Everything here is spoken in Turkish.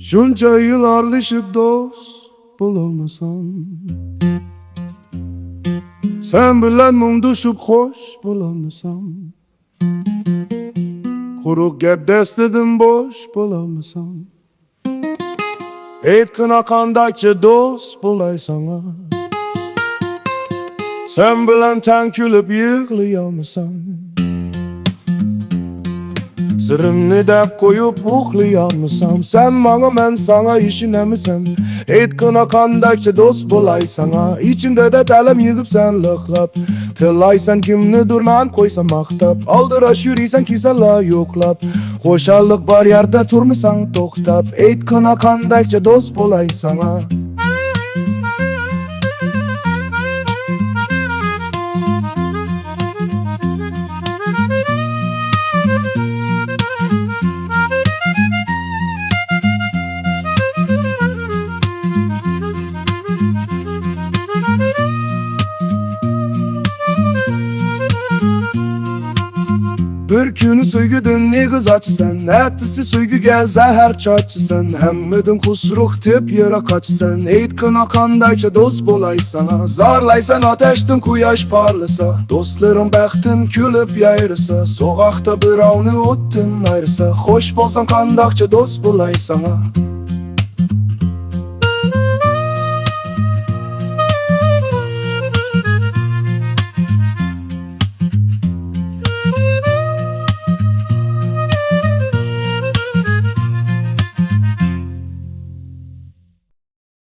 Şunca yıl aralışıp dost bulolmasam, sen bilen munduşup hoş bulolmasam, Kuruk gep destedim boş bulolmasam, Eytqina qandaqche dost bolay sanga, sen bilen ten külüp yığlayalmasam, sırrımni dep koyup uxlayalmasam, sen bana men sana işinemisem, Eytqina qandaqche dost bolay sanga, içinde de telem yığıp sen lıqlap, tılaysan kimnidir men koysam maqtab, aldıraş yüriysen kisala yoklap, hoşallık bar yerde turmisan toxtab, Eytqina qandaqche dost bolay sanga. Bir günü söygüdün ne kız açsan, Ertesi söygüge zahar çaçsan, Hemmedin kusruk tip yere kaçsan, Eytqina qandaqche dost bolay sana, Zarlaysan ateştin kuyaş parlasa, Dostların bəxtin külüp yayrısa, Sokakta biravni ottin ayrısa, Hoş bolsan qandaqche dost bolay sana.